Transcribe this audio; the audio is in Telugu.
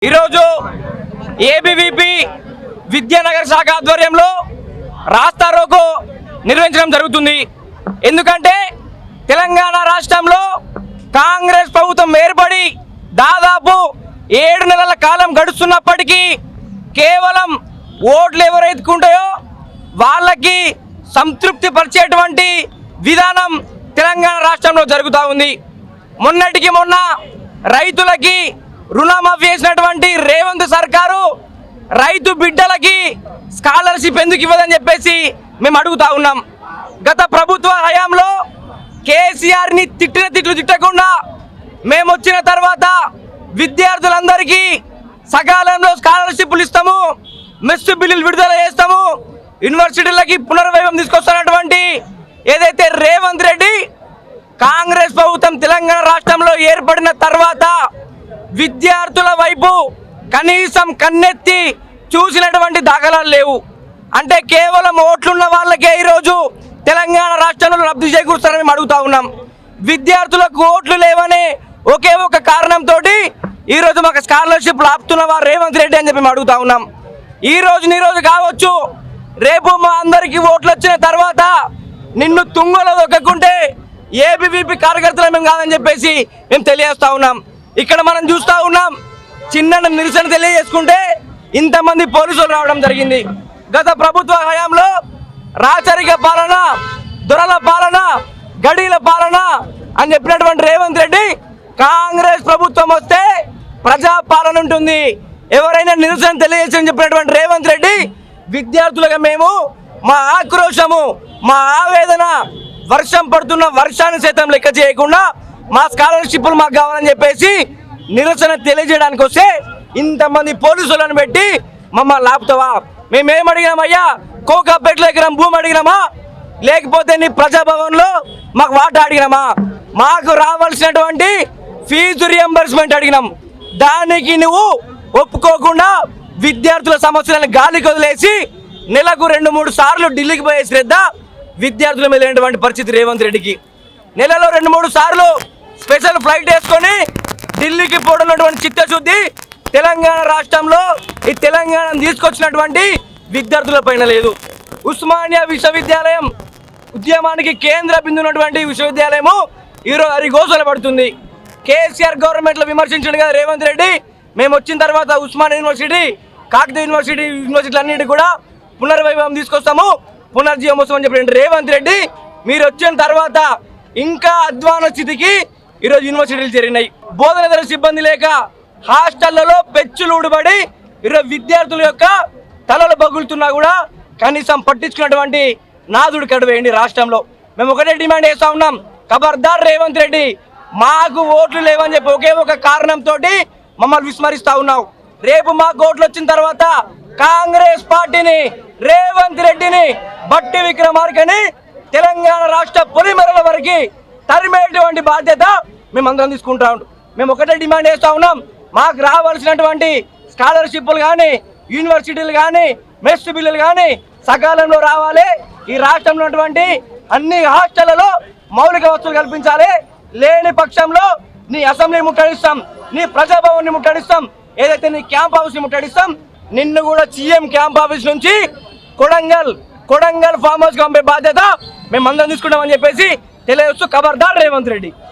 ఈరోజు ఏబీవీపీ విద్యానగర్ శాఖ ఆధ్వర్యంలో రాస్తా రోకో నిర్వహించడం జరుగుతుంది. ఎందుకంటే తెలంగాణ రాష్ట్రంలో కాంగ్రెస్ ప్రభుత్వం ఏర్పడి దాదాపు 7 నెలల కాలం గడుస్తున్నప్పటికీ కేవలం ఓట్లు ఎవరైతే వాళ్ళకి సంతృప్తి పరిచేటువంటి విధానం తెలంగాణ రాష్ట్రంలో జరుగుతూ ఉంది. మొన్నటికి మొన్న రైతులకి రుణమాఫీ చేసినటువంటి రేవంత్ సర్కారు రైతు బిడ్డలకి స్కాలర్షిప్ ఎందుకు ఇవ్వదని చెప్పేసి మేము అడుగుతా ఉన్నాం. గత ప్రభుత్వ హయాంలో కేసీఆర్ని తిట్టిన తిట్లు తిట్టకుండా మేము వచ్చిన తర్వాత విద్యార్థులందరికీ సకాలంలో స్కాలర్షిప్లు ఇస్తాము, మెస్ బిల్లులు విడుదల చేస్తాము, యూనివర్సిటీలకి పునర్వైభవం తీసుకొస్తున్నటువంటి ఏదైతే రేవంత్ రెడ్డి కాంగ్రెస్ ప్రభుత్వం తెలంగాణ రాష్ట్రంలో ఏర్పడిన తర్వాత విద్యార్థుల వైపు కనీసం కన్నెత్తి చూసినటువంటి దాఖలాలు లేవు. అంటే కేవలం ఓట్లున్న వాళ్ళకే ఈరోజు తెలంగాణ రాష్ట్రంలో లబ్ధి చేకూరుస్తారని మేము అడుగుతా ఉన్నాం. విద్యార్థులకు ఓట్లు లేవనే ఒకే ఒక కారణంతో ఈరోజు మాకు స్కాలర్షిప్లు ఆపుతున్నవారు రేవంత్ రెడ్డి అని చెప్పి మేము అడుగుతా ఉన్నాం. ఈ రోజు కావచ్చు, రేపు మా అందరికీ ఓట్లు వచ్చిన తర్వాత నిన్ను తుంగలో దొక్కకుంటే ఏబీవీపీ కార్యకర్తలు మేము కాదని చెప్పేసి మేము తెలియజేస్తా ఉన్నాం. ఇక్కడ మనం చూస్తూ ఉన్నాం, చిన్న నిరసన తెలియజేసుకుంటే ఇంతమంది పోలీసులు రావడం జరిగింది. గత ప్రభుత్వ హయాంలో రాచరిక పాలన, దొరల పాలన, గడీల పాలన అని చెప్పినటువంటి రేవంత్ రెడ్డి కాంగ్రెస్ ప్రభుత్వం వస్తే ప్రజా పాలన ఉంటుంది, ఎవరైనా నిరసన తెలియజేసి చెప్పినటువంటి రేవంత్ రెడ్డి విద్యార్థులుగా మేము మా ఆక్రోశము, మా ఆవేదన వర్షం పడుతున్న వర్షాన్ని సైతం లెక్క చేయకుండా మా స్కాలర్షిప్లు మాకు కావాలని చెప్పేసి నిరసన తెలియజేయడానికి వస్తే ఇంతమంది పోలీసులను పెట్టి మమ్మల్ని లాపుతావా? మేమేం అడిగినామయ్యా? కోకాపేటలో ఎకరం భూమి అడిగినామా? లేకపోతే నీ ప్రజాభవన్లో మాకు వాటా అడిగినామా? మాకు రావాల్సినటువంటి ఫీజు రియంబర్స్మెంట్ అడిగినాం. దానికి నువ్వు ఒప్పుకోకుండా విద్యార్థుల సమస్యలను గాలికి వదిలేసి నెలకు 2-3 సార్లు ఢిల్లీకి పోయే శ్రద్ధ విద్యార్థుల మీద లేనటువంటి పరిస్థితి రేవంత్ రెడ్డికి. నెలలో 2-3 సార్లు స్పెషల్ ఫ్లైట్ వేసుకొని ఢిల్లీకి పోవడం చిత్తశుద్ధి తెలంగాణ రాష్ట్రంలో ఈ తెలంగాణను తీసుకొచ్చినటువంటి విద్యార్థుల పైన లేదు. ఉస్మానియా విశ్వవిద్యాలయం ఉద్యమానికి కేంద్ర బిందున్నటువంటి విశ్వవిద్యాలయము ఈరోజు అరిగోసలు పడుతుంది. కేసీఆర్ గవర్నమెంట్లో విమర్శించాడు కదా రేవంత్ రెడ్డి. మేము వచ్చిన తర్వాత ఉస్మానియా యూనివర్సిటీ, కాకతీయ యూనివర్సిటీలన్నిటి కూడా పునర్వైభవం తీసుకొస్తాము, పునర్జీవం వస్తామని చెప్పిన రేవంత్ రెడ్డి మీరు వచ్చిన తర్వాత ఇంకా అధ్వాన స్థితికి ఈరోజు యూనివర్సిటీలు జరిగినాయి. బోధనేతర సిబ్బంది లేక హాస్టళ్లలో పెచ్చులు ఊడిపడి ఈరోజు విద్యార్థుల యొక్క తలలు బగులుతున్నా కూడా కనీసం పట్టించుకున్నటువంటి నాదుడు కడువేయండి రాష్ట్రంలో. మేము ఒకటే డిమాండ్ చేస్తా ఉన్నాం, ఖబర్దార్ రేవంత్ రెడ్డి, మాకు ఓట్లు లేవని చెప్పి ఒకే ఒక కారణంతో మమ్మల్ని విస్మరిస్తా ఉన్నావు. రేపు మాకు ఓట్లు వచ్చిన తర్వాత కాంగ్రెస్ పార్టీని, రేవంత్ రెడ్డిని, బట్టి విక్రమార్కని తెలంగాణ రాష్ట్ర పొలిమరల వరకు తరిమేటువంటి బాధ్యత మేమందరం తీసుకుంటాం. మేము ఒకటే డిమాండ్ చేస్తూ ఉన్నాం, మాకు రావాల్సినటువంటి స్కాలర్షిప్లు కానీ, యూనివర్సిటీలు కానీ, మెస్ బిల్లులు కానీ సకాలంలో రావాలి. ఈ రాష్ట్రంలో ఉన్నటువంటి అన్ని హాస్టళ్లలో మౌలిక వస్తువులు కల్పించాలి. లేని పక్షంలో నీ అసెంబ్లీ ముట్టడిస్తాం, నీ ప్రజాభవన్ని ముట్టడిస్తాం, ఏదైతే నీ క్యాంప్ హౌస్ని ముట్టడిస్తాం. నిన్ను కూడా సీఎం క్యాంప్ ఆఫీస్ నుంచి కొడంగల్ ఫామ్ హౌస్ పంపే బాధ్యత మేమందరం తీసుకుంటామని చెప్పేసి తెలియజేస్తూ ఖబర్దార్ రేవంత్ రెడ్డి.